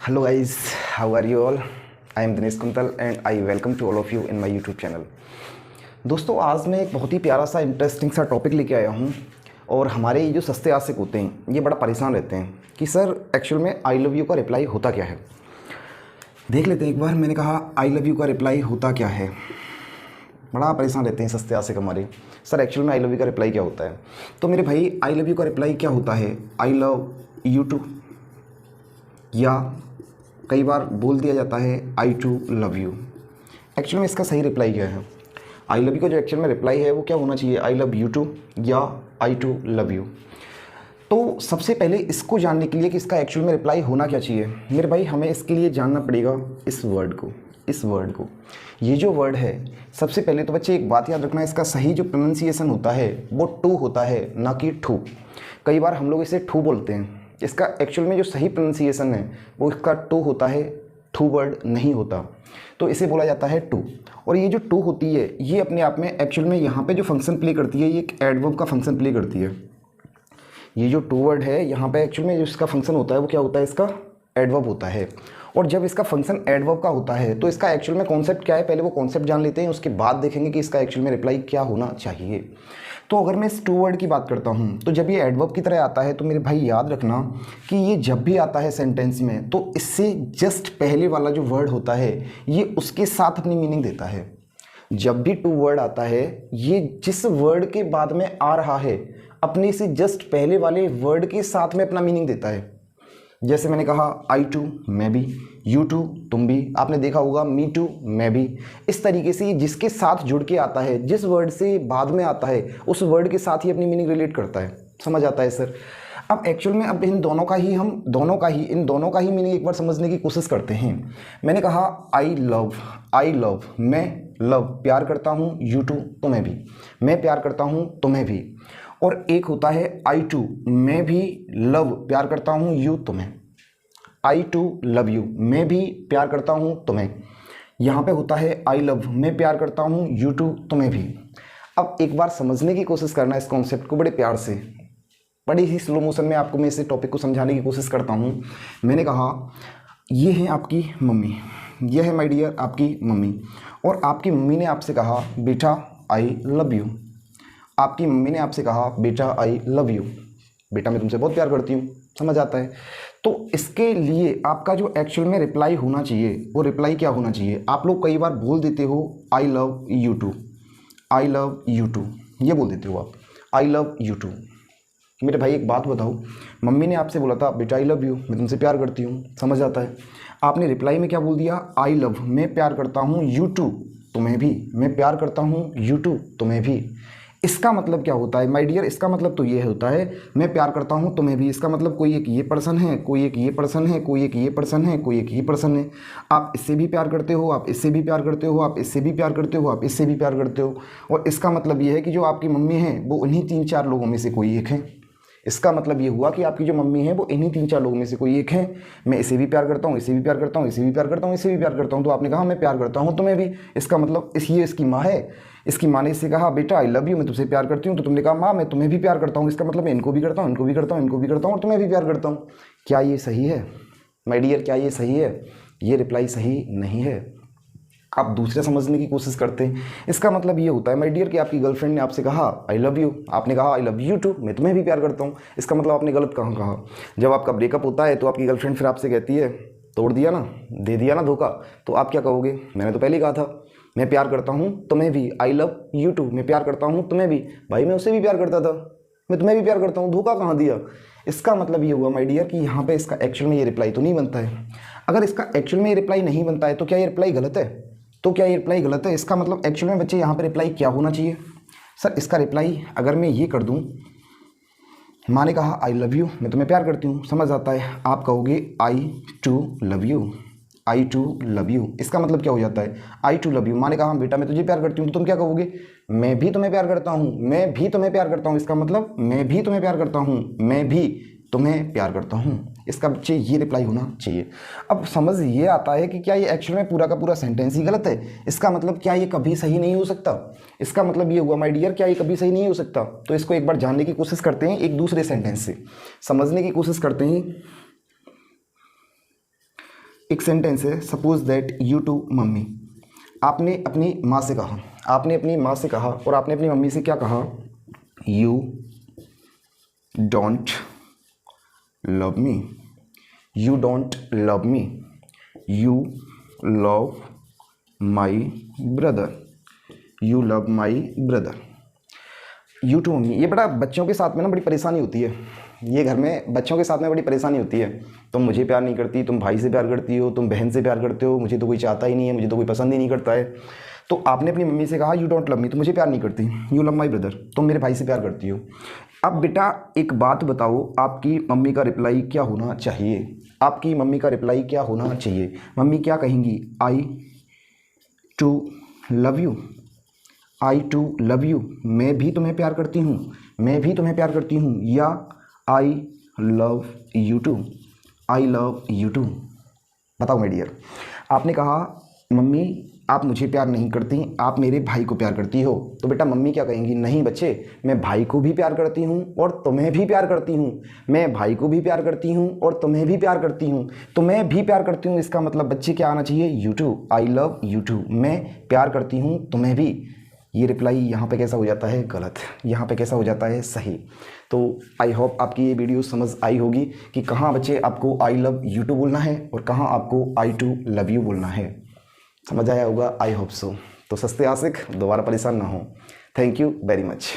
Hello guys, how are you all? I am Dinesh Kuntal and I welcome to all of you in my YouTube channel. दोस्तों आज मैं एक बहुत ही प्यारा सा इंटरेस्टिंग सा टॉपिक लेके आया हूँ और हमारे ये जो सस्ते आशिक होते हैं ये बड़ा परेशान रहते हैं कि सर एक्चुअल में आई लव यू का रिप्लाई होता क्या है। देख लेते हैं एक बार। मैंने कहा आई लव यू का रिप्लाई होता क्या है। बड़ा परेशान रहते हैं सस्ते आशिक हमारे, सर एक्चुअल में आई लव यू का रिप्लाई क्या होता है। तो मेरे भाई आई लव यू का रिप्लाई क्या होता है, आई लव यू टू, या कई बार बोल दिया जाता है आई टू लव यू। एक्चुअल में इसका सही रिप्लाई क्या है। आई लव यू का जो एक्चुअल में रिप्लाई है वो क्या होना चाहिए, आई लव यू टू या आई टू लव यू। तो सबसे पहले इसको जानने के लिए कि इसका एक्चुअल में रिप्लाई होना क्या चाहिए मेरे भाई, हमें इसके लिए जानना पड़ेगा इस वर्ड को। ये जो वर्ड है, सबसे पहले तो बच्चे एक बात याद रखना, इसका सही जो प्रोनाउंसिएशन होता है वो टू होता है, ना कि ठू। कई बार हम लोग इसे ठू बोलते हैं, इसका एक्चुअल में जो सही प्रोनाउंसिएशन है वो इसका टू होता है, ठू वर्ड नहीं होता, तो इसे बोला जाता है टू। और ये जो टू होती है ये अपने आप में एक्चुअल में यहाँ पे जो फंक्शन प्ले करती है ये एक एडवर्ब का फंक्शन प्ले करती है। ये जो टू वर्ड है यहाँ पे एक्चुअल में जो इसका फंक्शन होता है वो क्या होता है, इसका एडवर्ब होता है। और जब इसका फंक्शन एडवर्ब का होता है तो इसका एक्चुअल में कॉन्सेप्ट क्या है, पहले वो कॉन्सेप्ट जान लेते हैं, उसके बाद देखेंगे कि इसका एक्चुअल में रिप्लाई क्या होना चाहिए। तो अगर मैं इस टू वर्ड की बात करता हूँ तो जब ये एडवर्ब की तरह आता है तो मेरे भाई याद रखना कि ये जब भी आता है सेंटेंस में तो इससे जस्ट पहले वाला जो वर्ड होता है ये उसके साथ अपनी मीनिंग देता है। जब भी टू वर्ड आता है ये जिस वर्ड के बाद में आ रहा है अपने से जस्ट पहले वाले वर्ड के साथ में अपना मीनिंग देता है। जैसे मैंने कहा आई टू मैं भी, यू टू तुम भी, आपने देखा होगा मी टू मैं भी। इस तरीके से ये जिसके साथ जुड़ के आता है, जिस वर्ड से बाद में आता है उस वर्ड के साथ ही अपनी मीनिंग रिलेट करता है। समझ आता है सर। अब एक्चुअल में अब इन दोनों का ही मीनिंग एक बार समझने की कोशिश करते हैं। मैंने कहा आई लव, मैं लव प्यार करता हूँ, यू टू तुम्हें भी, मैं प्यार करता हूँ तुम्हें भी। और एक होता है आई टू, मैं भी लव प्यार करता हूँ यू तुम्हें, आई टू लव यू, मैं भी प्यार करता हूँ तुम्हें। यहाँ पे होता है आई लव, मैं प्यार करता हूँ यू टू तुम्हें भी। अब एक बार समझने की कोशिश करना इस कॉन्सेप्ट को बड़े प्यार से, बड़ी ही स्लो मोशन में आपको मैं इस टॉपिक को समझाने की कोशिश करता हूँ। मैंने कहा ये है आपकी मम्मी, ये है माय डियर आपकी मम्मी, और आपकी मम्मी ने आपसे कहा बेटा आई लव यू। आपकी मम्मी ने आपसे कहा बेटा आई लव यू, बेटा मैं तुमसे बहुत प्यार करती हूँ। समझ आता है। तो इसके लिए आपका जो एक्चुअल में रिप्लाई होना चाहिए वो रिप्लाई क्या होना चाहिए। आप लोग कई बार बोल देते हो I love you too, I love you too, ये बोल देते हो आप, आई लव यू टू। मेरे भाई एक बात बताओ, मम्मी ने आपसे बोला था बेटा आई लव यू, मैं तुमसे प्यार करती हूँ। समझ आता है। आपने रिप्लाई में क्या बोल दिया, आई लव, मैं प्यार करता हूँ यू टू तुम्हें भी, मैं प्यार करता हूँ यू टू तुम्हें भी। इसका मतलब क्या होता है माय डियर, इसका मतलब तो ये होता है मैं प्यार करता हूँ तुम्हें भी। इसका मतलब कोई एक ये पर्सन है, कोई एक ये पर्सन है, कोई एक ये पर्सन है, कोई एक ये पर्सन है। आप इससे भी प्यार करते हो, आप इससे भी प्यार करते हो, आप इससे भी प्यार करते हो, आप इससे भी प्यार करते हो। और इसका मतलब ये है कि जो आपकी मम्मी है वो उन्हीं 3-4 लोगों में से कोई एक है। इसका मतलब ये हुआ कि आपकी जो मम्मी है वो इन्हीं 3-4 लोगों में से कोई एक है। मैं इसे भी प्यार करता हूँ, इसे भी प्यार करता हूँ, इसे भी प्यार करता हूँ, इसे भी प्यार करता हूँ। तो आपने कहा मैं प्यार करता हूँ तुम्हें भी, इसका मतलब ये इसकी माँ है। इसकी माँ ने इससे कहा बेटा आई लव यू, मैं तुझसे प्यार करती हूँ। तो तुमने कहा माँ मैं तुम्हें भी प्यार करता हूँ, इसका मतलब मैं इनको भी करता हूँ, इनको भी करता हूँ, इनको भी करता हूँ और तुम्हें भी प्यार करता हूँ। क्या ये सही है माय डियर, क्या ये सही है? ये रिप्लाई सही नहीं है। आप दूसरे समझने की कोशिश करते हैं। इसका मतलब ये होता है माय डियर कि आपकी गर्लफ्रेंड ने आपसे कहा आई लव यू, आपने कहा आई लव यू टू, मैं तुम्हें भी प्यार करता हूँ। इसका मतलब आपने गलत कहाँ कहा। जब आपका ब्रेकअप होता है तो आपकी गर्लफ्रेंड फिर आपसे कहती है तोड़ दिया ना, दे दिया ना धोखा, तो आप क्या कहोगे, मैंने तो पहले ही कहा था मैं प्यार करता हूँ तुम्हें भी, आई लव यू टू, मैं प्यार करता हूँ तुम्हें भी। भाई मैं उससे भी प्यार करता था, मैं तुम्हें भी प्यार करता हूँ, धोखा कहाँ दिया। इसका मतलब ये हुआ माय डियर कि यहाँ पे इसका एक्चुअल में ये रिप्लाई तो नहीं बनता है। अगर इसका एक्चुअल में ये रिप्लाई नहीं बनता है तो क्या ये रिप्लाई गलत है? तो क्या ये रिप्लाई गलत है? इसका मतलब एक्चुअल में बच्चे यहाँ पे रिप्लाई क्या होना चाहिए सर? इसका रिप्लाई अगर मैं ये कर दूँ, माँ ने कहा आई लव यू, मैं तुम्हें प्यार करती हूँ। समझ आता है। आप कहोगे I too love you, I too love you. इसका मतलब क्या हो जाता है, आई टू लव यू। माँ ने कहा बेटा मैं तुझे प्यार करती हूँ, तो तुम क्या कहोगे, मैं भी तुम्हें प्यार करता हूँ, मैं भी तुम्हें प्यार करता हूँ। इसका मतलब मैं भी तुम्हें प्यार करता हूँ, मैं भी तुम्हें प्यार करता हूँ। इसका बच्चे ये रिप्लाई होना चाहिए। अब समझ ये आता है कि क्या ये एक्चुअल में पूरा का पूरा सेंटेंस ही गलत है। इसका मतलब क्या ये कभी सही नहीं हो सकता। इसका मतलब ये हुआ माय डियर क्या ये कभी सही नहीं हो सकता। तो इसको एक बार जानने की कोशिश करते हैं, एक दूसरे सेंटेंस से समझने की कोशिश करते हैं। एक सेंटेंस है, suppose that you too mummy. आपने अपनी माँ से कहा, आपने अपनी माँ से कहा और आपने अपनी मम्मी से क्या कहा? You don't love me, you don't love me, you love my brother, you love my brother. You too mummy, ये बड़ा बच्चों के साथ में ना बड़ी परेशानी होती है। ये घर में बच्चों के साथ में बड़ी परेशानी होती है। तुम मुझे प्यार नहीं करती, तुम भाई से प्यार करती हो, तुम बहन से प्यार करते हो, मुझे तो कोई चाहता ही नहीं है, मुझे तो कोई पसंद ही नहीं करता है। तो आपने अपनी मम्मी से कहा यू डोंट लव मी, तो मुझे प्यार नहीं करती, यू लव माई ब्रदर, तुम मेरे भाई से प्यार करती हो। अब बेटा एक बात बताओ, आपकी मम्मी का रिप्लाई क्या होना चाहिए? आपकी मम्मी का रिप्लाई क्या होना चाहिए? मम्मी क्या कहेंगी? I too love you, I too love you, मैं भी तुम्हें प्यार करती हूँ, मैं भी तुम्हें प्यार करती हूँ, या I love you too, I love you too. बताओ मेरे डियर, आपने कहा मम्मी आप मुझे प्यार नहीं करती, आप मेरे भाई को प्यार करती हो। तो बेटा मम्मी क्या कहेंगी? नहीं बच्चे, मैं भाई को भी प्यार करती हूँ और तुम्हें भी प्यार करती हूँ, मैं भाई को भी प्यार करती हूँ और तुम्हें भी प्यार करती हूँ, तुम्हें भी प्यार करती हूँ। इसका मतलब बच्चे क्या आना चाहिए? You too, I love you too, मैं प्यार करती हूँ तुम्हें भी। ये रिप्लाई यहाँ पे कैसा हो जाता है? गलत। यहाँ पे कैसा हो जाता है? सही। तो आई होप आपकी ये वीडियो समझ आई होगी कि कहाँ बच्चे आपको आई लव यू टू बोलना है और कहाँ आपको आई टू लव यू बोलना है। समझ आया होगा, आई होप सो। तो सस्ते आशिक दोबारा परेशान ना हो। Thank you very much.